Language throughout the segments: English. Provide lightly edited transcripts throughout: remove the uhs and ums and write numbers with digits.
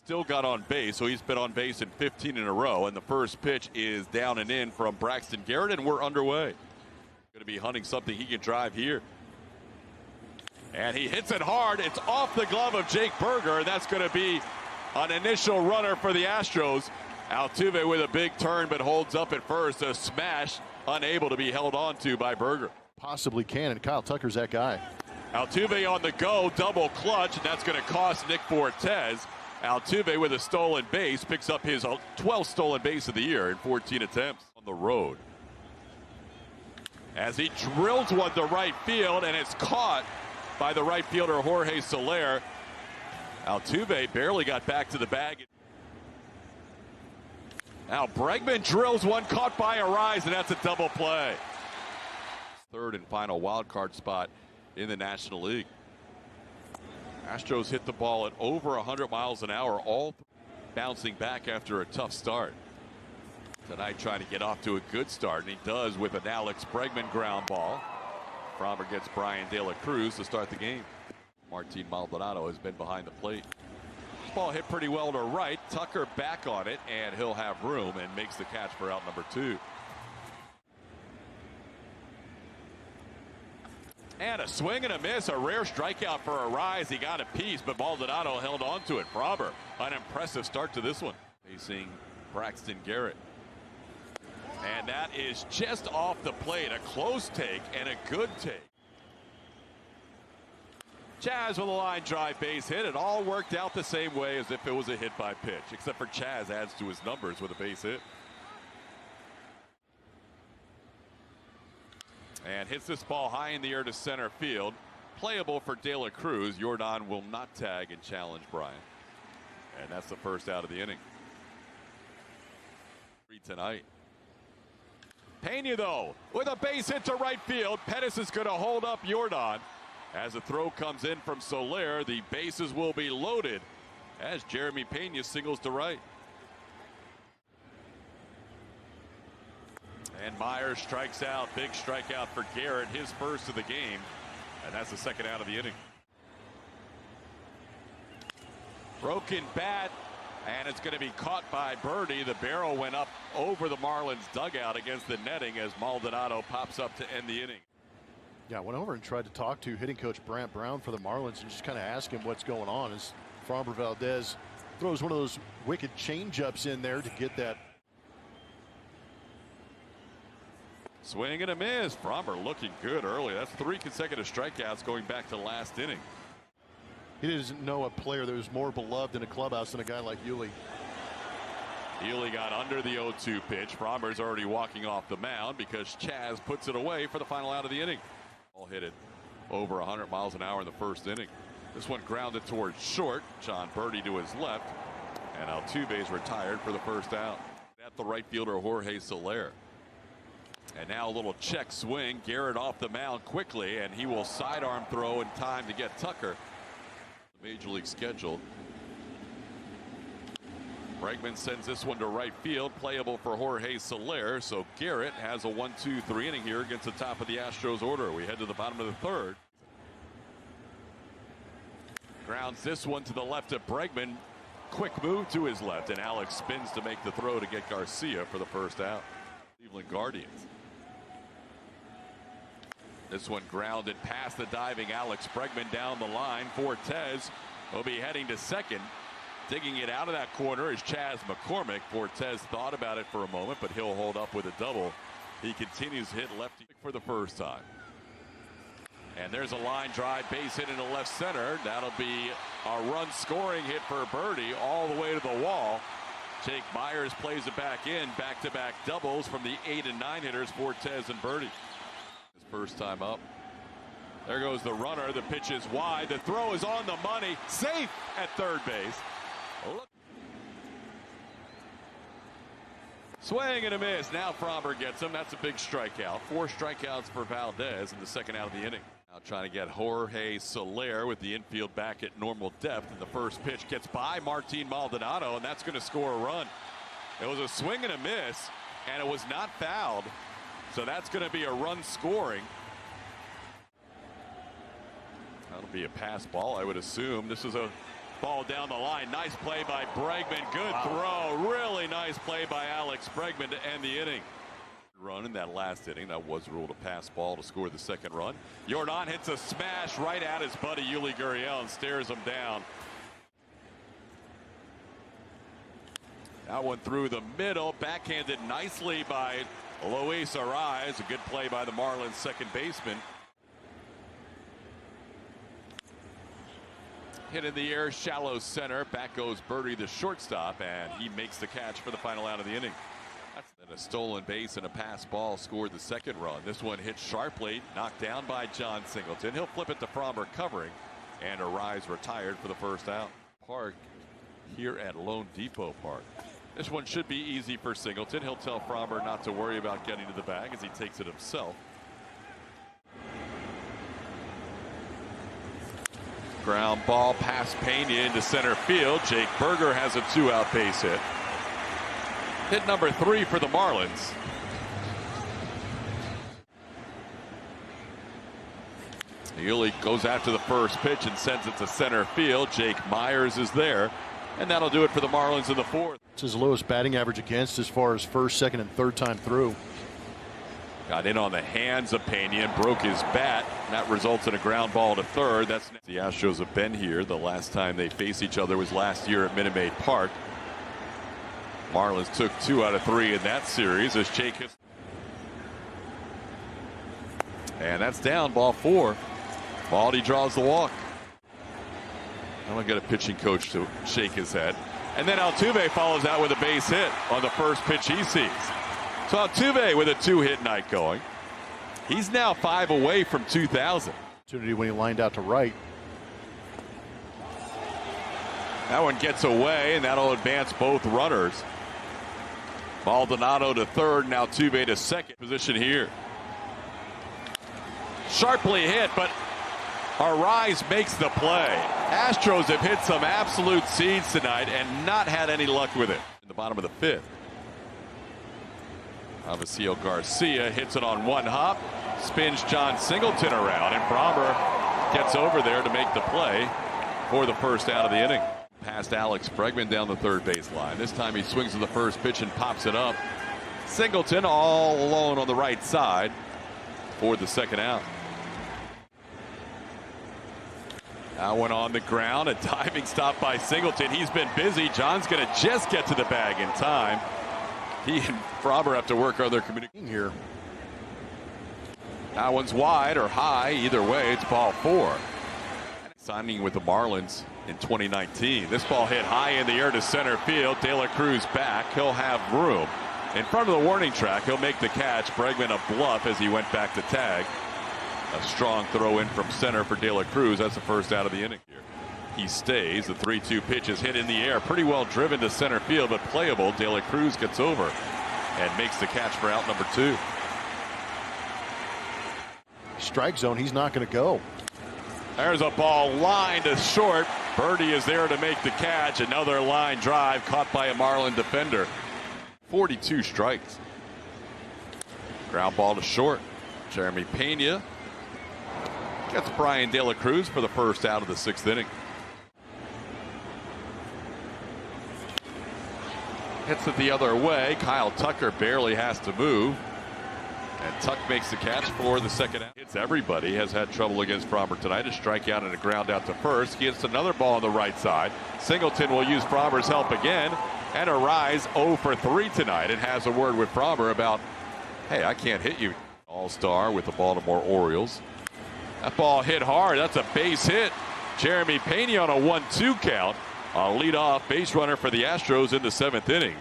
Still got on base, so he's been on base in 15 in a row. And the first pitch is down and in from Braxton Garrett, and we're underway. Going to be hunting something he can drive here. And he hits it hard. It's off the glove of Jake Burger, and that's going to be an initial runner for the Astros. Altuve with a big turn, but holds up at first. A smash, unable to be held on to by Burger. Possibly can, and Kyle Tucker's that guy. Altuve on the go, double clutch, and that's going to cost Nick Fortes. Altuve with a stolen base, picks up his 12th stolen base of the year in 14 attempts on the road. As he drills one to right field, and it's caught by the right fielder Jorge Soler. Altuve barely got back to the bag. Now Bregman drills one, caught by Arise, and that's a double play. Third and final wild card spot in the National League. Astros hit the ball at over 100 miles an hour, all bouncing back after a tough start. Tonight trying to get off to a good start, and he does with an Alex Bregman ground ball. Framber gets Brian De La Cruz to start the game. Martin Maldonado has been behind the plate. This ball hit pretty well to right. Tucker back on it, and he'll have room and makes the catch for out number 2. And a swing and a miss, a rare strikeout for Arise. He got a piece, but Maldonado held on to it. Framber, an impressive start to this one. Facing Braxton Garrett. And that is just off the plate. A close take and a good take. Chaz with a line drive base hit. It all worked out the same way as if it was a hit by pitch, except for Chaz adds to his numbers with a base hit. And hits this ball high in the air to center field. Playable for De La Cruz. Jordan will not tag and challenge Brian. And that's the first out of the inning. Tonight. Pena, though, with a base hit to right field. Pettis is going to hold up Jordan. As the throw comes in from Soler, the bases will be loaded as Jeremy Pena singles to right. And Myers strikes out. Big strikeout for Garrett, his first of the game. And that's the second out of the inning. Broken bat, and it's going to be caught by Birdie. The barrel went up over the Marlins dugout against the netting as Maldonado pops up to end the inning. Yeah, I went over and tried to talk to hitting coach Brant Brown for the Marlins and just kind of ask him what's going on as Framber Valdez throws one of those wicked changeups in there to get that. Swing and a miss. Framber looking good early. That's 3 consecutive strikeouts going back to last inning. He doesn't know a player that was more beloved in a clubhouse than a guy like Yuli. Yuli got under the 0-2 pitch. Framber's already walking off the mound because Chaz puts it away for the final out of the inning. All hit it over 100 miles an hour in the first inning. This one grounded towards short. John Birdie to his left. And Altuve's retired for the first out. At the right fielder Jorge Soler. And now a little check swing. Garrett off the mound quickly, and he will sidearm throw in time to get Tucker. The Major League schedule. Bregman sends this one to right field, playable for Jorge Soler. So Garrett has a 1-2-3 inning here against the top of the Astros order. We head to the bottom of the third. Grounds this one to the left of Bregman. Quick move to his left, and Alex spins to make the throw to get Garcia for the first out. Cleveland Guardians. This one grounded past the diving Alex Bregman down the line. Fortes will be heading to second. Digging it out of that corner is Chaz McCormick. Fortes thought about it for a moment, but he'll hold up with a double. He continues to hit lefty for the first time. And there's a line drive base hit into left center. That'll be a run scoring hit for Birdie all the way to the wall. Jake Myers plays it back in. Back-to-back doubles from the 8 and 9 hitters, Fortes and Birdie. His first time up. There goes the runner. The pitch is wide. The throw is on the money. Safe at third base. Look. Swing and a miss. Now Framber gets him. That's a big strikeout. 4 strikeouts for Valdez in the second out of the inning. Now trying to get Jorge Soler with the infield back at normal depth. And the first pitch gets by Martin Maldonado, and that's going to score a run. It was a swing and a miss, and it was not fouled. So that's going to be a run scoring. That'll be a pass ball, I would assume. This is a Ball down the line. Nice play by Bregman. Good throw. Really nice play by Alex Bregman to end the inning. Run in that last inning. That was ruled a pass ball to score the second run. Jordan hits a smash right at his buddy Yuli Gurriel and stares him down. That one through the middle. Backhanded nicely by Luis Arraez. A good play by the Marlins second baseman. Hit in the air, shallow center. Back goes Birdie, the shortstop, and he makes the catch for the final out of the inning. Then a stolen base and a pass ball scored the second run. This one hit sharply, knocked down by John Singleton. He'll flip it to Framber covering, and Arraez retired for the first out. Park here at Lone Depot Park. This one should be easy for Singleton. He'll tell Framber not to worry about getting to the bag as he takes it himself. Ground ball past Pena into center field. Jake Burger has a 2-out base hit. Hit number 3 for the Marlins. Yuli goes after the first pitch and sends it to center field. Jake Myers is there, and that'll do it for the Marlins in the fourth. It's his lowest batting average against as far as first, second, and third time through. Got in on the hands of Pena and broke his bat. That results in a ground ball to third. That's the Astros have been here. The last time they faced each other was last year at Minute Maid Park. Marlins took 2 out of 3 in that series as Jake hits. And that's down, ball 4. Baldy draws the walk. I don't get a pitching coach to shake his head. And then Altuve follows out with a base hit on the first pitch he sees. So Altuve with a 2-hit night going. He's now 5 away from 2,000. Opportunity when he lined out to right. That one gets away, and that'll advance both runners. Maldonado to third, now Altuve to second. Position here. Sharply hit, but Arraez makes the play. Astros have hit some absolute seeds tonight and not had any luck with it. In the bottom of the 5th. Avisail Garcia hits it on one hop, spins John Singleton around, and Framber gets over there to make the play for the first out of the inning. Past Alex Bregman down the third base line. This time he swings to the first pitch and pops it up. Singleton all alone on the right side for the second out. That one on the ground, a diving stop by Singleton. He's been busy. John's going to just get to the bag in time. He and Framber have to work on their communication here. That one's wide or high. Either way, it's ball 4. Signing with the Marlins in 2019. This ball hit high in the air to center field. De La Cruz back. He'll have room. In front of the warning track, he'll make the catch. Bregman a bluff as he went back to tag. A strong throw in from center for De La Cruz. That's the first out of the inning here. He stays. The 3-2 pitch is hit in the air. Pretty well driven to center field, but playable. De La Cruz gets over and makes the catch for out number 2. Strike zone, he's not going to go. There's a ball line to short. Birdie is there to make the catch. Another line drive caught by a Marlin defender. 42 strikes. Ground ball to short. Jeremy Pena gets Brian De La Cruz for the first out of the 6th inning. Hits it the other way. Kyle Tucker barely has to move. And Tuck makes the catch for the second out. Hits everybody. Has had trouble against Framber tonight. A strikeout and a ground out to first. He hits another ball on the right side. Singleton will use Framber's help again. And Arraez 0 for 3 tonight. And has a word with Framber about, hey, I can't hit you. All-star with the Baltimore Orioles. That ball hit hard. That's a base hit. Jeremy Pena on a 1-2 count. A leadoff base runner for the Astros in the 7th inning.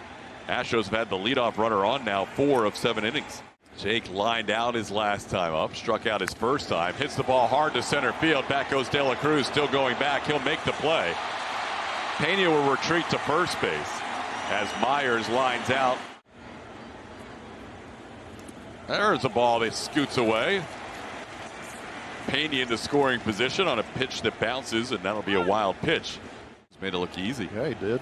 Astros have had the leadoff runner on now 4 of 7 innings. Jake lined out his last time up, struck out his first time, hits the ball hard to center field. Back goes De La Cruz, still going back. He'll make the play. Pena will retreat to first base as Myers lines out. There's a ball that scoots away. Pena into scoring position on a pitch that bounces, and that'll be a wild pitch. He's made it look easy. Yeah, he did.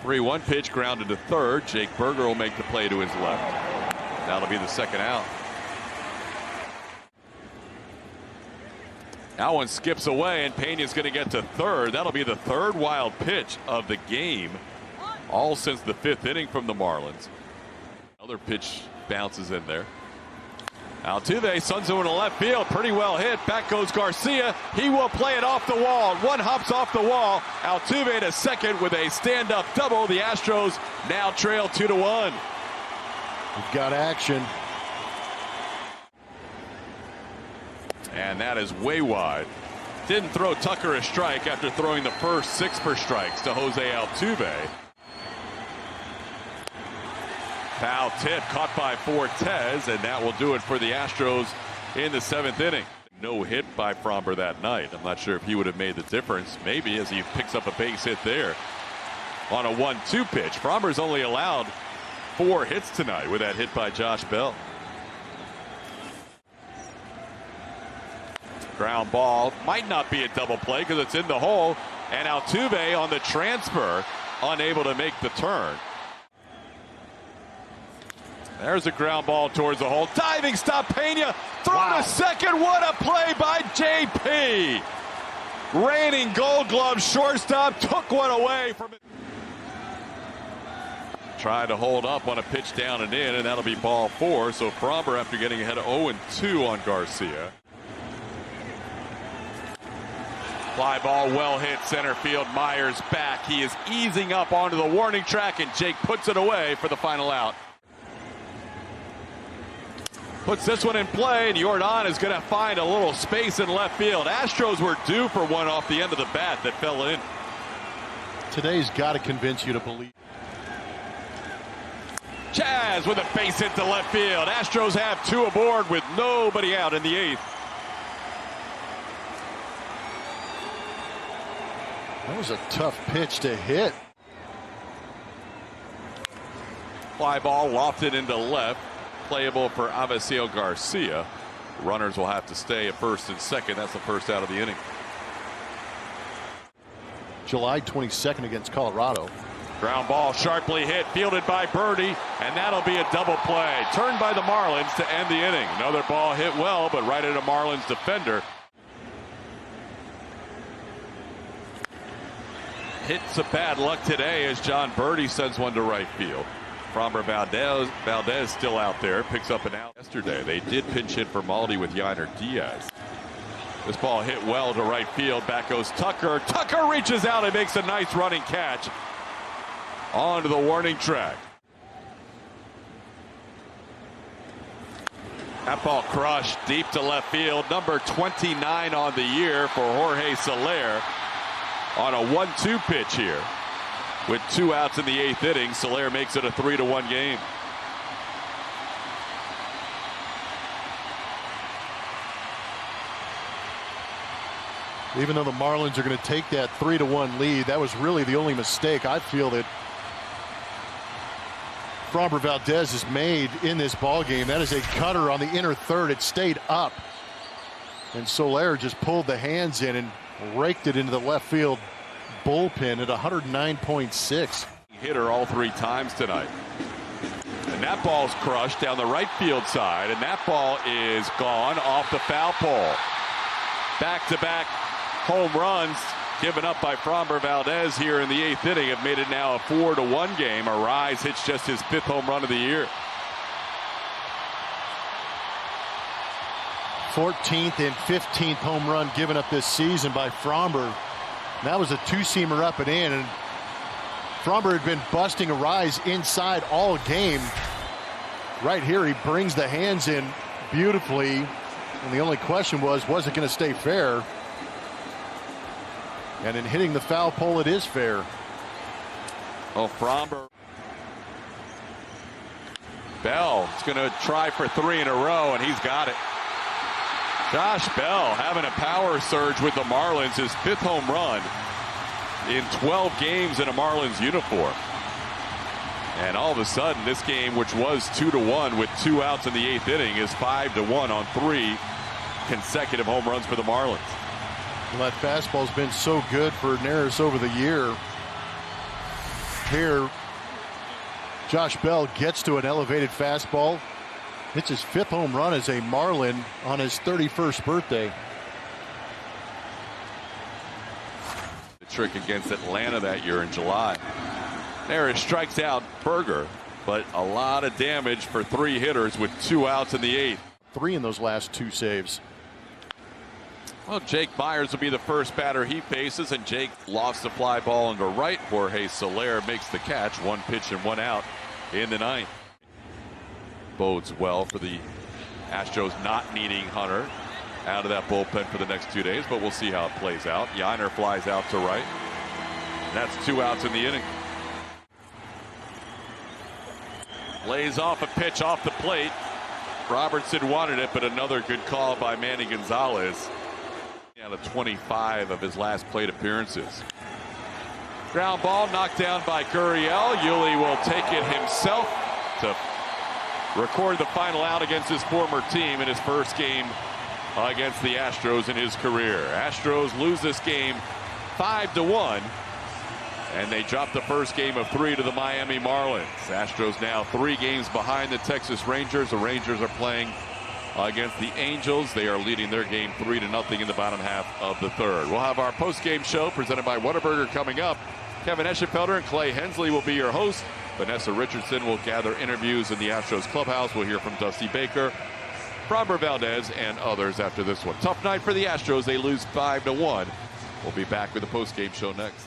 3-1 pitch grounded to third. Jake Burger will make the play to his left. That'll be the second out. That one skips away, and Pena's going to get to third. That'll be the third wild pitch of the game, all since the 5th inning from the Marlins. Another pitch bounces in there. Altuve sends it in the left field, pretty well hit. Back goes Garcia. He will play it off the wall. One hops off the wall. Altuve to second with a stand-up double. The Astros now trail 2-1. We've got action. And that is way wide. Didn't throw Tucker a strike after throwing the first 6 for strikes to Jose Altuve. Foul tip caught by Fortes, and that will do it for the Astros in the 7th inning. No hit by Framber that night. I'm not sure if he would have made the difference. Maybe, as he picks up a base hit there on a 1-2 pitch. Framber's only allowed 4 hits tonight with that hit by Josh Bell. Ground ball, might not be a double play because it's in the hole, and Altuve on the transfer unable to make the turn. There's a ground ball towards the hole. Diving stop, Pena thrown to second. What a play by JP. Reigning Gold Glove shortstop took one away from it. Tried to hold up on a pitch down and in, and that'll be ball 4. So Framber, after getting ahead of 0-2 on Garcia. Fly ball well hit center field. Myers back. He is easing up onto the warning track, and Jake puts it away for the final out. Puts this one in play, and Jordan is going to find a little space in left field. Astros were due for one off the end of the bat that fell in. Today's got to convince you to believe. Chaz with a base hit to left field. Astros have 2 aboard with nobody out in the 8th. That was a tough pitch to hit. Fly ball lofted into left. Playable for Avisail Garcia. Runners will have to stay at first and second. That's the first out of the inning. July 22nd against Colorado. Ground ball sharply hit, fielded by Birdie, and that'll be a double play. Turned by the Marlins to end the inning. Another ball hit well, but right at a Marlins defender. Hits of bad luck today as John Birdie sends one to right field. Framber Valdez still out there, picks up an out. Yesterday they did pinch hit for Maldi with Yainer Diaz. This ball hit well to right field. Back goes Tucker. Tucker reaches out and makes a nice running catch onto the warning track. That ball crushed deep to left field. Number 29 on the year for Jorge Soler on a 1-2 pitch here. With 2 outs in the 8th inning, Soler makes it a 3-1 game. Even though the Marlins are going to take that 3-1 lead, that was really the only mistake I feel that Framber Valdez has made in this ball game. That is a cutter on the inner third. It stayed up, and Soler just pulled the hands in and raked it into the left field bullpen at 109.6. Hitter all 3 times tonight. And that ball's crushed down the right field side, and that ball is gone off the foul pole. Back-to-back home runs given up by Framber Valdez here in the 8th inning have made it now a 4-1 game. Arise hits just his 5th home run of the year. 14th and 15th home run given up this season by Framber. That was a 2-seamer up and in, and Framber had been busting Arise inside all game. Right here he brings the hands in beautifully, and the only question was it going to stay fair? And in hitting the foul pole, it is fair. Oh, Framber. Bell is going to try for 3 in a row, and he's got it. Josh Bell having a power surge with the Marlins, his 5th home run in 12 games in a Marlins uniform. And all of a sudden, this game, which was 2-1 with 2 outs in the 8th inning, is 5-1 on 3 consecutive home runs for the Marlins. Well, that fastball's been so good for Neris over the year. Here, Josh Bell gets to an elevated fastball. It's his 5th home run as a Marlin on his 31st birthday. trick against Atlanta that year in July. There is strikes out Berger, but a lot of damage for 3 hitters with 2 outs in the 8th. 3 in those last 2 saves. Well, Jake Myers will be the first batter he faces, and Jake lofts the fly ball into right. Jorge Soler makes the catch. 1 pitch and 1 out in the 9th. Bodes well for the Astros not needing Hunter out of that bullpen for the next 2 days, but we'll see how it plays out. Yiner flies out to right. And that's 2 outs in the inning. Lays off a pitch off the plate. Robertson wanted it, but another good call by Manny Gonzalez. Out of 25 of his last plate appearances. Ground ball knocked down by Gurriel. Yuli will take it himself to record the final out against his former team in his first game against the Astros in his career. Astros lose this game 5-1, and they drop the first game of 3 to the Miami Marlins. Astros now 3 games behind the Texas Rangers. The Rangers are playing against the Angels. They are leading their game 3-0 in the bottom half of the 3rd. We'll have our post-game show presented by Whataburger coming up. Kevin Eschenfelder and Clay Hensley will be your hosts. Vanessa Richardson will gather interviews in the Astros clubhouse. We'll hear from Dusty Baker, Framber Valdez, and others after this one. Tough night for the Astros. They lose 5-1. We'll be back with the post-game show next.